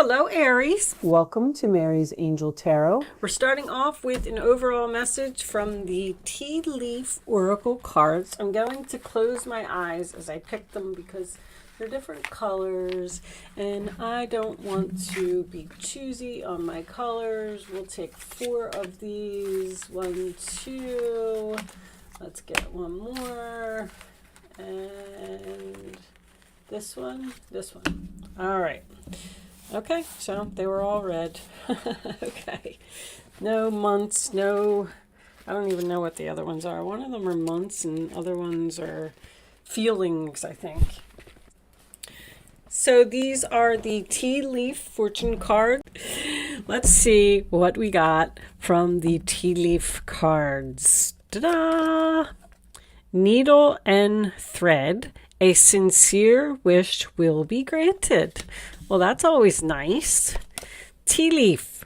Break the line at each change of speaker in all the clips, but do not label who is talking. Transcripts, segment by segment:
Hello, Aries.
Welcome to Mary's Angel Tarot.
We're starting off with an overall message from the Tea Leaf Oracle cards. I'm going to close my eyes as I pick them because they're different colors and I don't want to be choosy on my colors. We'll take 4 of these. 1, 2. Let's get one more. And this one. All right. Okay, so they were all red. Okay. No months, no, I don't even know what the other ones are. One of them are months and other ones are feelings, I think. So these are the Tea Leaf Fortune card. Let's see what we got from the Tea Leaf cards. Ta-da! Needle and thread. A sincere wish will be granted. Well, that's always nice. Tea leaf.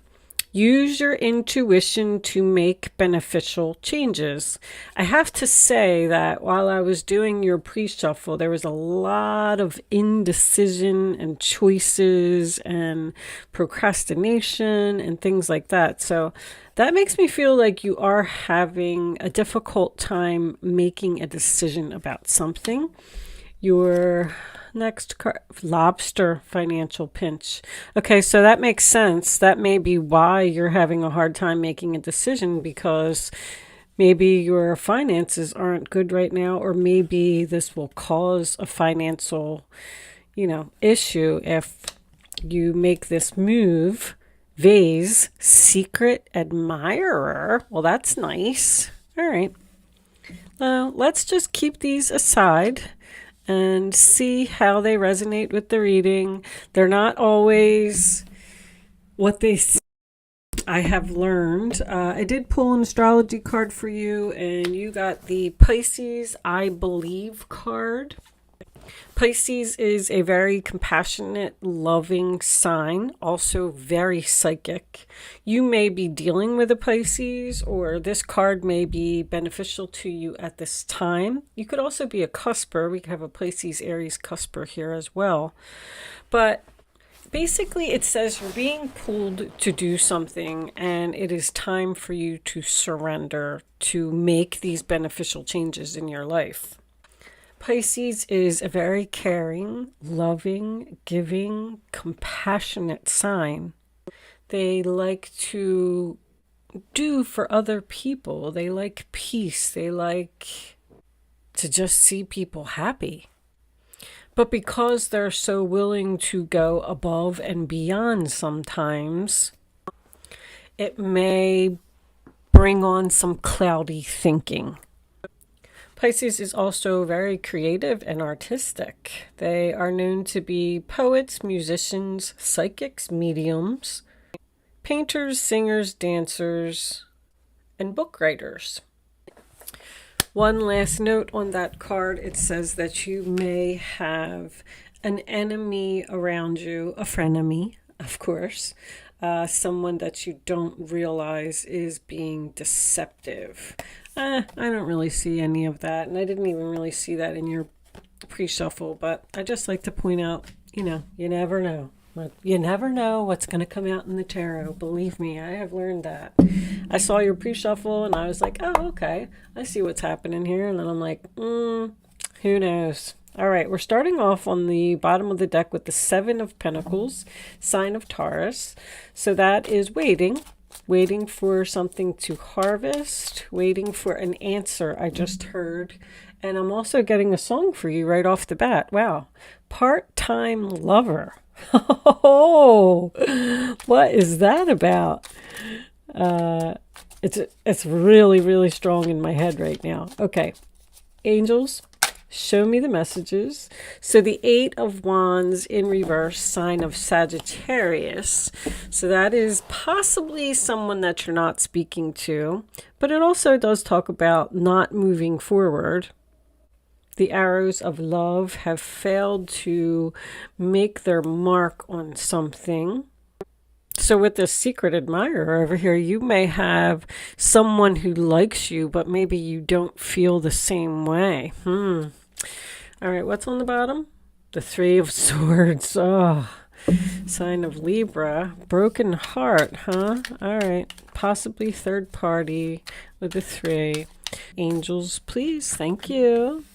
Use your intuition to make beneficial changes. I have to say that while I was doing your pre-shuffle, there was a lot of indecision and choices and procrastination and things like that. So that makes me feel like you are having a difficult time making a decision about something. Your next card, lobster financial pinch. Okay, so that makes sense. That may be why you're having a hard time making a decision, because maybe your finances aren't good right now, or maybe this will cause a financial, issue if you make this move. Vase, secret admirer. Well, that's nice. All right. Let's just keep these aside and see how they resonate with the reading. They're not always what they say. I have learned. I did pull an astrology card for you, and you got the Pisces I Believe card. Pisces is a very compassionate, loving sign, also very psychic. You may be dealing with a Pisces, or this card may be beneficial to you at this time. You could also be a cusper. We could have a Pisces Aries cusper here as well. But basically, it says you're being pulled to do something, and it is time for you to surrender, to make these beneficial changes in your life. Pisces is a very caring, loving, giving, compassionate sign. They like to do for other people. They like peace. They like to just see people happy. But because they're so willing to go above and beyond sometimes, it may bring on some cloudy thinking. Pisces is also very creative and artistic. They are known to be poets, musicians, psychics, mediums, painters, singers, dancers, and book writers. One last note on that card, it says that you may have an enemy around you, a frenemy, of course, someone that you don't realize is being deceptive. I don't really see any of that, and I didn't even really see that in your pre-shuffle, but I just like to point out, you never know. You never know what's going to come out in the tarot. Believe me, I have learned that. I saw your pre-shuffle, and I was like, oh, okay, I see what's happening here, and then I'm like, who knows? All right, we're starting off on the bottom of the deck with the 7 of Pentacles, sign of Taurus. So that is waiting for something to harvest, waiting for an answer, I just heard. And I'm also getting a song for you right off the bat. Wow. Part-time lover. Oh, what is that about? It's really, really strong in my head right now. Okay. Angels, show me the messages. So the 8 of Wands in reverse, sign of Sagittarius. So that is possibly someone that you're not speaking to, but it also does talk about not moving forward. The arrows of love have failed to make their mark on something. So with this secret admirer over here, you may have someone who likes you, but maybe you don't feel the same way. All right, what's on the bottom? The 3 of Swords. Oh, Sign of Libra. Broken heart, huh? All right. Possibly third party with a 3. Angels, please. Thank you.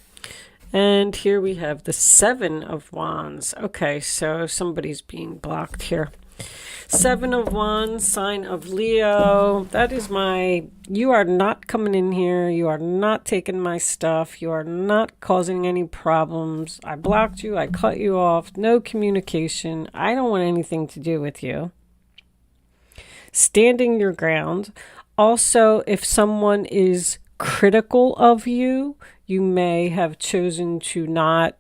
And here we have the 7 of Wands. Okay, so somebody's being blocked here. 7 of Wands, sign of Leo. That is you are not coming in here. You are not taking my stuff. You are not causing any problems. I blocked you. I cut you off. No communication. I don't want anything to do with you. Standing your ground. Also, if someone is critical of you, you may have chosen to not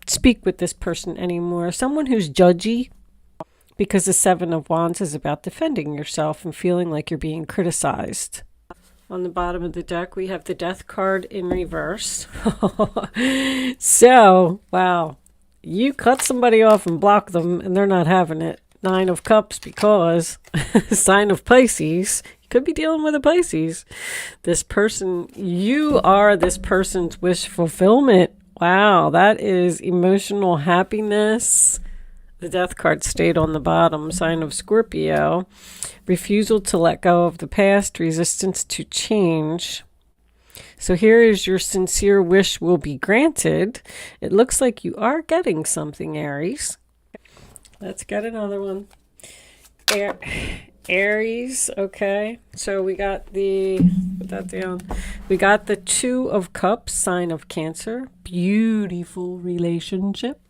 speak with this person anymore. Someone who's judgy, because the 7 of Wands is about defending yourself and feeling like you're being criticized. On the bottom of the deck, we have the Death card in reverse. So, wow, you cut somebody off and block them, and they're not having it. 9 of Cups, because sign of Pisces. You could be dealing with a Pisces. This person, you are this person's wish fulfillment. Wow, that is emotional happiness. The Death card stayed on the bottom. Sign of Scorpio. Refusal to let go of the past. Resistance to change. So here is your sincere wish will be granted. It looks like you are getting something, Aries. Let's get another one. Aries, okay. So we got put that down. We got the 2 of Cups, sign of Cancer. Beautiful relationship.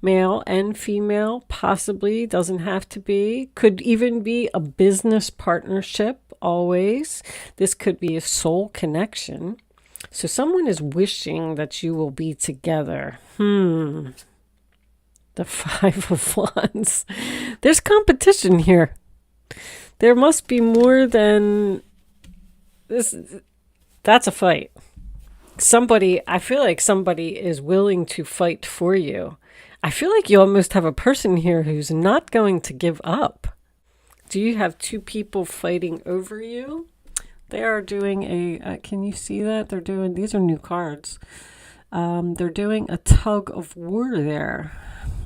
Male and female, possibly, doesn't have to be. Could even be a business partnership, always. This could be a soul connection. So someone is wishing that you will be together. The 5 of Wands. There's competition here. There must be more than this. That's a fight. I feel like somebody is willing to fight for you. I feel like you almost have a person here who's not going to give up. Do you have 2 people fighting over you? They are doing can you see that? These are new cards. They're doing a tug of war there.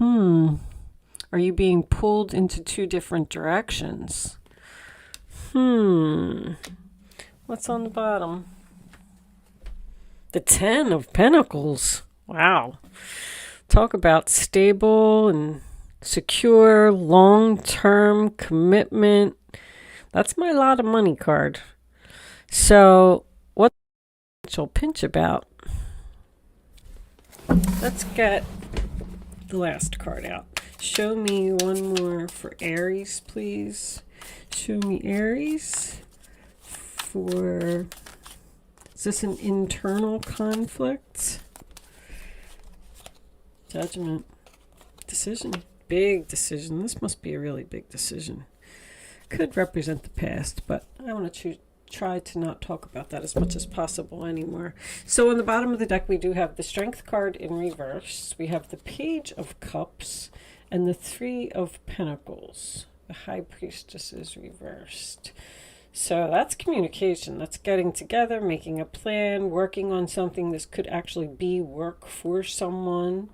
Are you being pulled into 2 different directions? What's on the bottom? The 10 of Pentacles. Wow. Talk about stable and secure, long-term commitment. That's my lot of money card. So what's the financial pinch about? Let's get the last card out. Show me one more for Aries, please. Show me Aries is this an internal conflict? Judgment. Decision. Big decision. This must be a really big decision. Could represent the past, but I want to try to not talk about that as much as possible anymore. So on the bottom of the deck, we do have the Strength card in reverse. We have the Page of Cups and the 3 of Pentacles. The High Priestess is reversed. So that's communication. That's getting together, making a plan, working on something. This could actually be work for someone.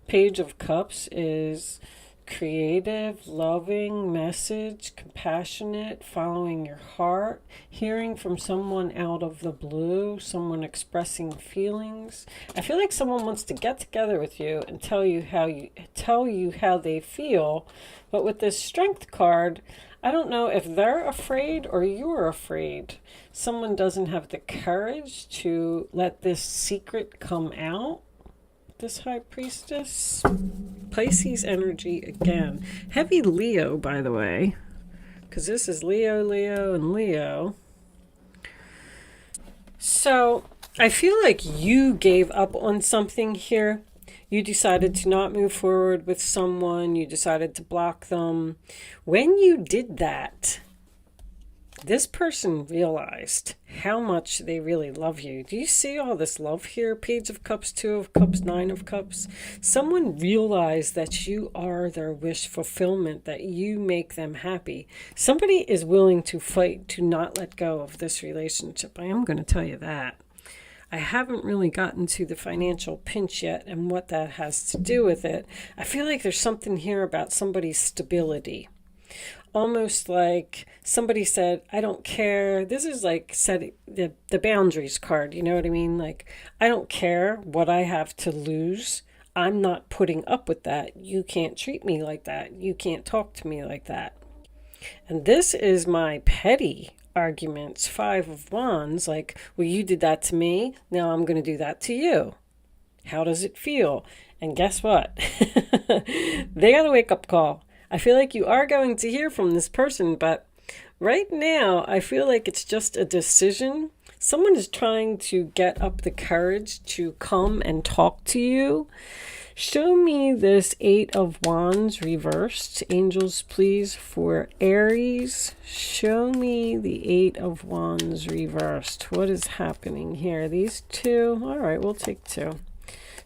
Page of Cups is creative, loving, message, compassionate, following your heart, hearing from someone out of the blue, someone expressing feelings. I feel like someone wants to get together with you and tell you how they feel. But with this Strength card, I don't know if they're afraid or you're afraid. Someone doesn't have the courage to let this secret come out. This High Priestess. Pisces energy again. Heavy Leo, by the way. Because this is Leo, Leo, and Leo. So, I feel like you gave up on something here. You decided to not move forward with someone. You decided to block them. When you did that, this person realized how much they really love you. Do you see all this love here? Page of Cups, 2 of Cups, 9 of Cups. Someone realized that you are their wish fulfillment, that you make them happy. Somebody is willing to fight to not let go of this relationship. I am going to tell you that. I haven't really gotten to the financial pinch yet and what that has to do with it. I feel like there's something here about somebody's stability. Almost like somebody said, I don't care. This is like setting the boundaries card. You know what I mean? Like, I don't care what I have to lose. I'm not putting up with that. You can't treat me like that. You can't talk to me like that. And this is my petty arguments. 5 of Wands. Like, well, you did that to me. Now I'm going to do that to you. How does it feel? And guess what? They got a wake-up call. I feel like you are going to hear from this person, but right now I feel like it's just a decision. Someone is trying to get up the courage to come and talk to you. Show me this 8 of Wands reversed. Angels, please, for Aries. Show me the 8 of Wands reversed. What is happening here? These two? All right, we'll take 2.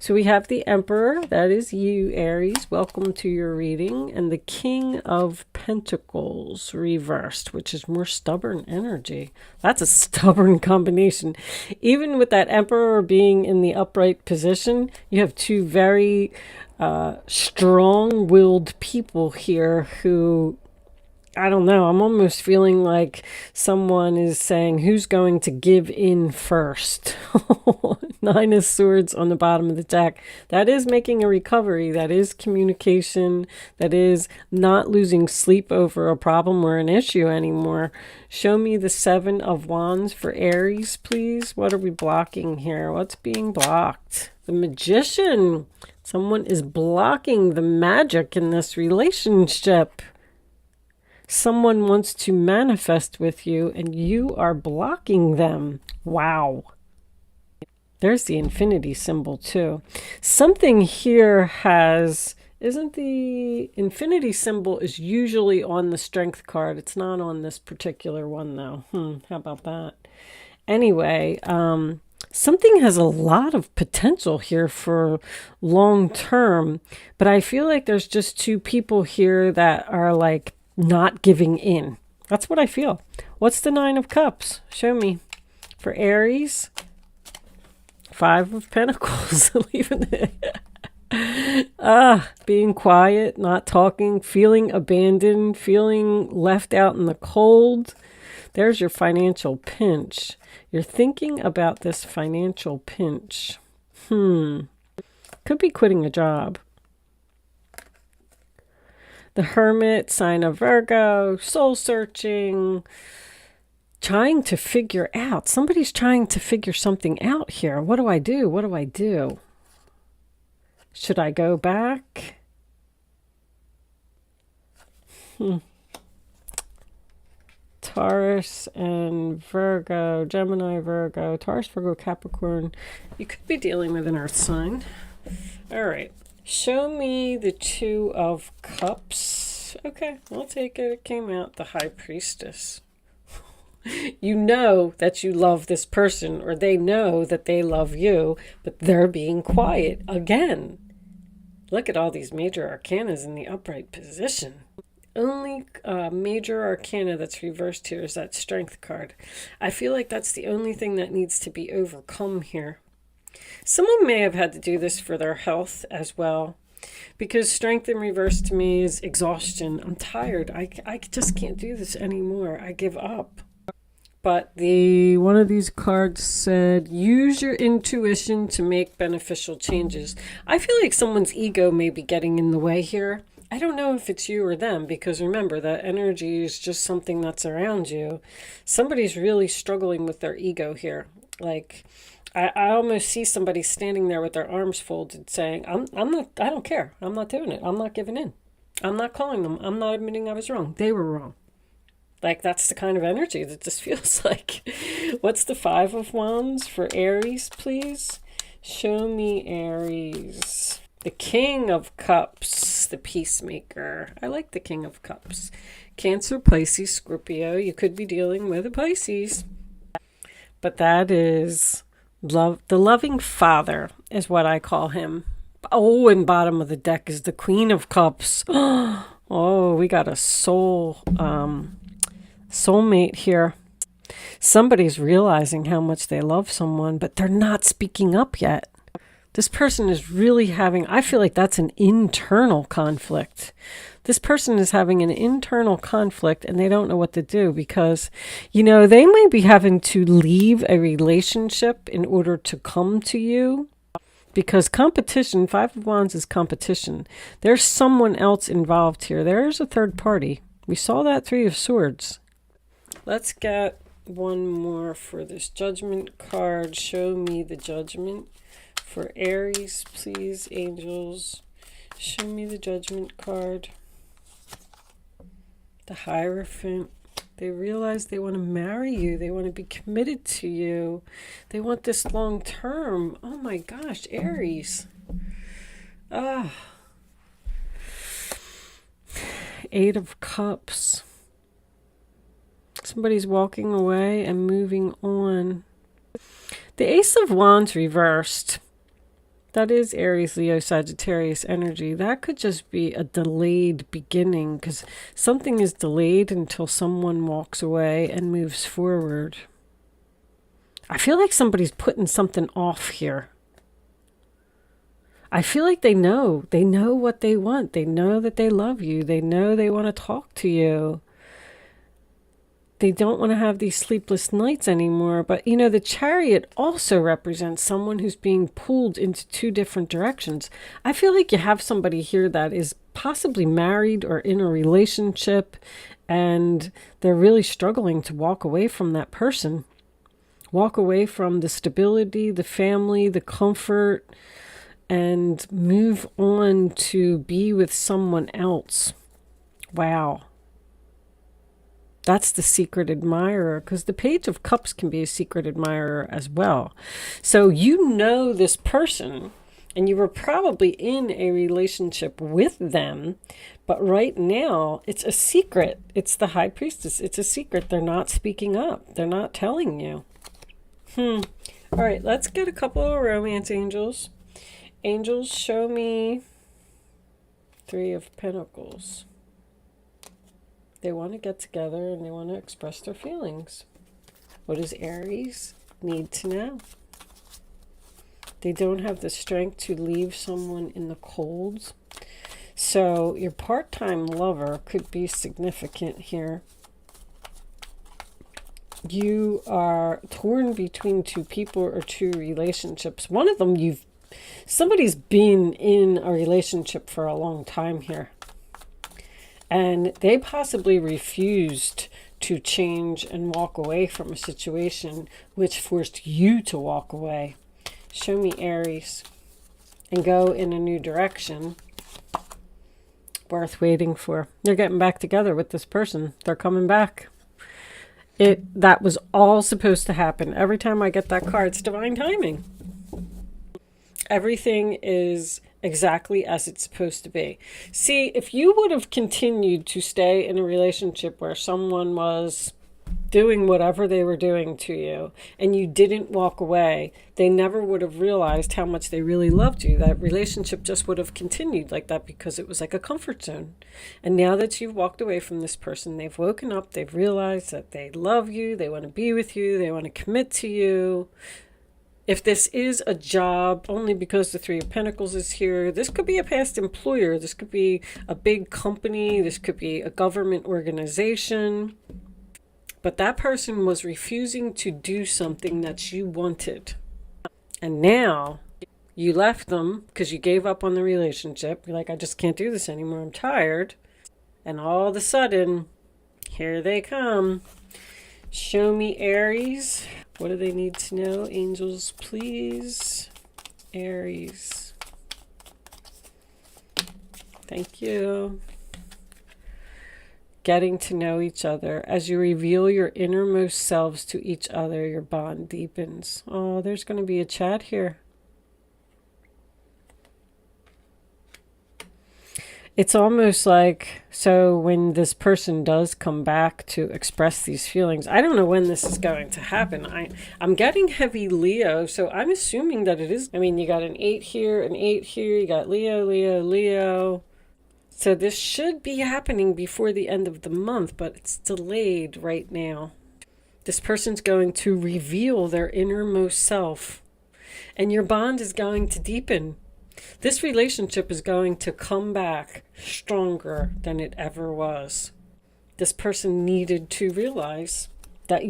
So we have the Emperor, that is you, Aries. Welcome to your reading. And the King of Pentacles reversed, which is more stubborn energy. That's a stubborn combination. Even with that Emperor being in the upright position, you have 2 very strong-willed people here who, I don't know, I'm almost feeling like someone is saying, who's going to give in first? 9 of Swords on the bottom of the deck. That is making a recovery. That is communication. That is not losing sleep over a problem or an issue anymore. Show me the 7 of Wands for Aries, please. What are we blocking here? What's being blocked? The Magician. Someone is blocking the magic in this relationship. Someone wants to manifest with you and you are blocking them. Wow. There's the infinity symbol too. Something here has, isn't the infinity symbol is usually on the strength card. It's not on this particular one though. How about that? Anyway, something has a lot of potential here for long term, but I feel like there's just 2 people here that are like not giving in. That's what I feel. What's the 9 of Cups? Show me. For Aries, 5 of Pentacles. Leaving it. Being quiet, not talking, feeling abandoned, feeling left out in the cold. There's your financial pinch. You're thinking about this financial pinch. Could be quitting a job. The Hermit, sign of Virgo, soul searching, trying to figure out. Somebody's trying to figure something out here. What do I do? What do I do? Should I go back? Taurus and Virgo, Gemini, Virgo, Taurus, Virgo, Capricorn. You could be dealing with an earth sign. All right. Show me the 2 of Cups. Okay, I'll take it. It came out the High Priestess. You know that you love this person, or they know that they love you, but they're being quiet again. Look at all these major arcanas in the upright position. Only major arcana that's reversed here is that Strength card. I feel like that's the only thing that needs to be overcome here. Someone may have had to do this for their health as well, because Strength in reverse to me is exhaustion. I'm tired. I just can't do this anymore. I give up. But one of these cards said, use your intuition to make beneficial changes. I feel like someone's ego may be getting in the way here. I don't know if it's you or them, because remember, that energy is just something that's around you. Somebody's really struggling with their ego here. Like, I almost see somebody standing there with their arms folded saying, I don't care. I'm not doing it. I'm not giving in. I'm not calling them. I'm not admitting I was wrong. They were wrong. Like, that's the kind of energy that this feels like. What's the 5 of Wands for Aries, please? Show me Aries. The King of Cups, the Peacemaker. I like the King of Cups. Cancer, Pisces, Scorpio. You could be dealing with a Pisces. But that is love. The loving father is what I call him. Oh, and bottom of the deck is the Queen of Cups. Oh, we got a soulmate here. Somebody's realizing how much they love someone, but they're not speaking up yet. This person is really having, I feel like that's an internal conflict. This person is having an internal conflict and they don't know what to do because, they may be having to leave a relationship in order to come to you. Because competition, Five of Wands is competition. There's someone else involved here. There's a third party. We saw that Three of Swords. Let's get one more for this Judgment card. Show me the Judgment for Aries, please, angels. Show me the Judgment card. The Hierophant. They realize they want to marry you. They want to be committed to you. They want this long term. Oh my gosh, Aries. Eight of Cups. Somebody's walking away and moving on. The Ace of Wands reversed. That is Aries, Leo, Sagittarius energy. That could just be a delayed beginning because something is delayed until someone walks away and moves forward. I feel like somebody's putting something off here. I feel like they know what they want. They know that they love you. They know they want to talk to you. They don't want to have these sleepless nights anymore. But, the Chariot also represents someone who's being pulled into two different directions. I feel like you have somebody here that is possibly married or in a relationship, and they're really struggling to walk away from that person. Walk away from the stability, the family, the comfort, and move on to be with someone else. Wow. That's the secret admirer, because the Page of Cups can be a secret admirer as well. So this person, and you were probably in a relationship with them, but right now it's a secret. It's the High Priestess. It's a secret. They're not speaking up. They're not telling you. All right, let's get a couple of romance angels. Angels, show me Three of Pentacles. They want to get together and they want to express their feelings. What does Aries need to know? They don't have the strength to leave someone in the cold. So your part-time lover could be significant here. You are torn between two people or two relationships. One of them, somebody's been in a relationship for a long time here. And they possibly refused to change and walk away from a situation which forced you to walk away. Show me Aries. And go in a new direction. Worth waiting for. They're getting back together with this person. They're coming back. That was all supposed to happen. Every time I get that card, it's divine timing. Everything is exactly as it's supposed to be. See, if you would have continued to stay in a relationship where someone was doing whatever they were doing to you and you didn't walk away, they never would have realized how much they really loved you. That relationship just would have continued like that because it was like a comfort zone. And now that you've walked away from this person, they've woken up, they've realized that they love you, they want to be with you, they want to commit to you. If this is a job, only because the Three of Pentacles is here, this could be a past employer. This could be a big company. This could be a government organization. But that person was refusing to do something that you wanted. And now you left them because you gave up on the relationship. You're like, I just can't do this anymore. I'm tired. And all of a sudden, here they come. Show me Aries. What do they need to know? Angels, please. Aries. Thank you. Getting to know each other. As you reveal your innermost selves to each other, your bond deepens. Oh, there's going to be a chat here. It's almost like, so when this person does come back to express these feelings, I don't know when this is going to happen. I'm getting heavy Leo, so I'm assuming that it is. I mean, you got an 8 here, an 8 here, you got Leo, Leo, Leo. So this should be happening before the end of the month, but it's delayed right now. This person's going to reveal their innermost self, and your bond is going to deepen. This relationship is going to come back stronger than it ever was. This person needed to realize that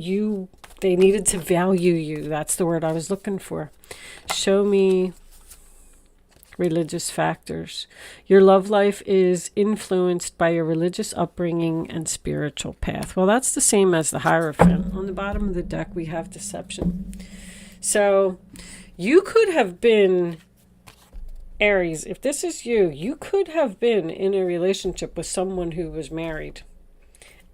they needed to value you. That's the word I was looking for. Show me religious factors. Your love life is influenced by your religious upbringing and spiritual path. Well, that's the same as the Hierophant. On the bottom of the deck, we have deception. So you could have been, Aries, if this is you, you could have been in a relationship with someone who was married.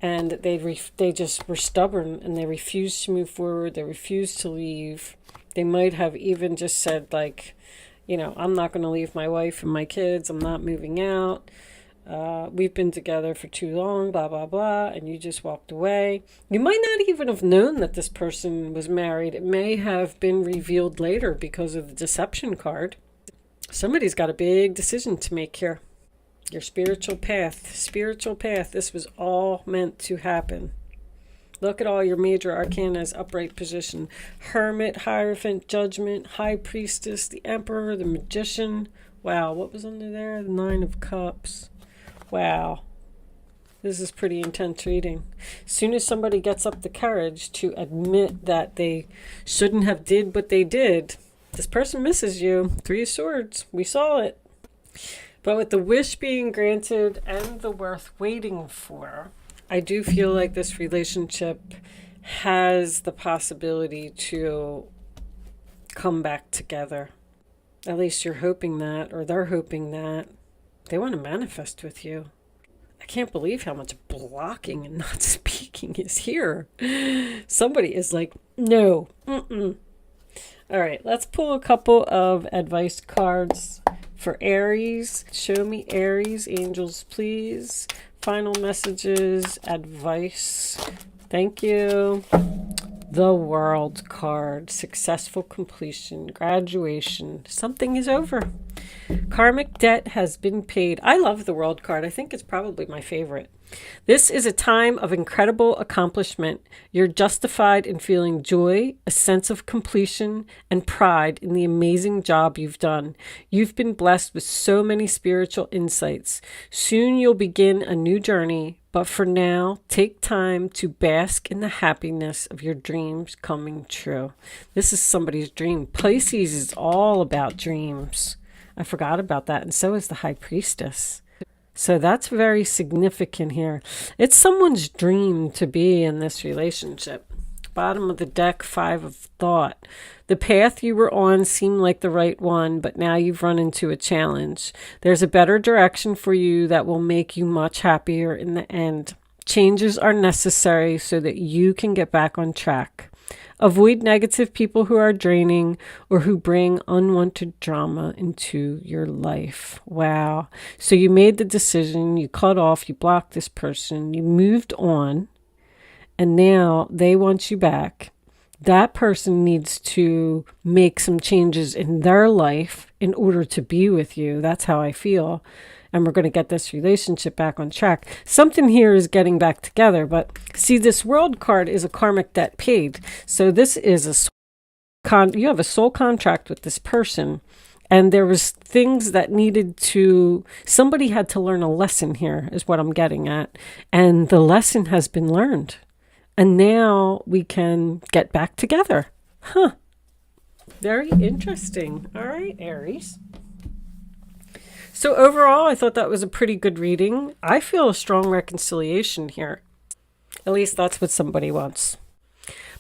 And they just were stubborn, and they refused to move forward. They refused to leave. They might have even just said, like, I'm not going to leave my wife and my kids. I'm not moving out. We've been together for too long, blah, blah, blah. And you just walked away. You might not even have known that this person was married. It may have been revealed later because of the deception card. Somebody's got a big decision to make here. Your spiritual path, this was all meant to happen. Look at all your major arcana's upright position. Hermit, Hierophant, Judgment, High Priestess, the Emperor, the Magician. Wow, what was under there? The Nine of Cups. Wow. This is pretty intense reading. As soon as somebody gets up the courage to admit that they shouldn't have did what they did, this person misses you. Three of Swords. We saw it. But with the wish being granted and the worth waiting for, I do feel like this relationship has the possibility to come back together. At least you're hoping that, or they're hoping that. They want to manifest with you. I can't believe how much blocking and not speaking is here. Somebody is like, no. Mm-mm. All right, let's pull a couple of advice cards for Aries. Show me Aries, angels, please. Final messages, advice. Thank you. The World card. Successful completion, graduation. Something is over. Karmic debt has been paid. I love the World card. I think it's probably my favorite. This is a time of incredible accomplishment. You're justified in feeling joy, a sense of completion, and pride in the amazing job you've done. You've been blessed with so many spiritual insights. Soon you'll begin a new journey, but for now, take time to bask in the happiness of your dreams coming true. This is somebody's dream. Pisces is all about dreams. I forgot about that, and so is the High Priestess. So that's very significant here. It's someone's dream to be in this relationship. Bottom of the deck, Five of Thought. The path you were on seemed like the right one, but now you've run into a challenge. There's a better direction for you that will make you much happier in the end. Changes are necessary so that you can get back on track. Avoid negative people who are draining or who bring unwanted drama into your life. Wow. So you made the decision, you cut off, you blocked this person, you moved on, and now they want you back. That person needs to make some changes in their life in order to be with you. That's how I feel. And we're going to get this relationship back on track. Something here is getting back together. But see, this World card is a karmic debt paid. So this is you have a soul contract with this person. And there was things that somebody had to learn a lesson here is what I'm getting at. And the lesson has been learned. And now we can get back together. Huh. Very interesting. All right, Aries. So overall, I thought that was a pretty good reading. I feel a strong reconciliation here. At least that's what somebody wants.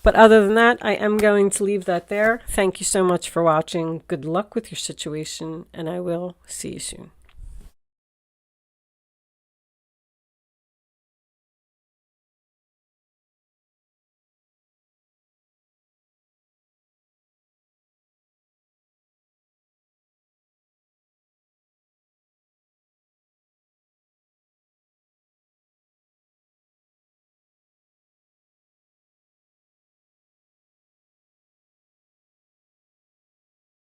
But other than that, I am going to leave that there. Thank you so much for watching. Good luck with your situation, and I will see you soon.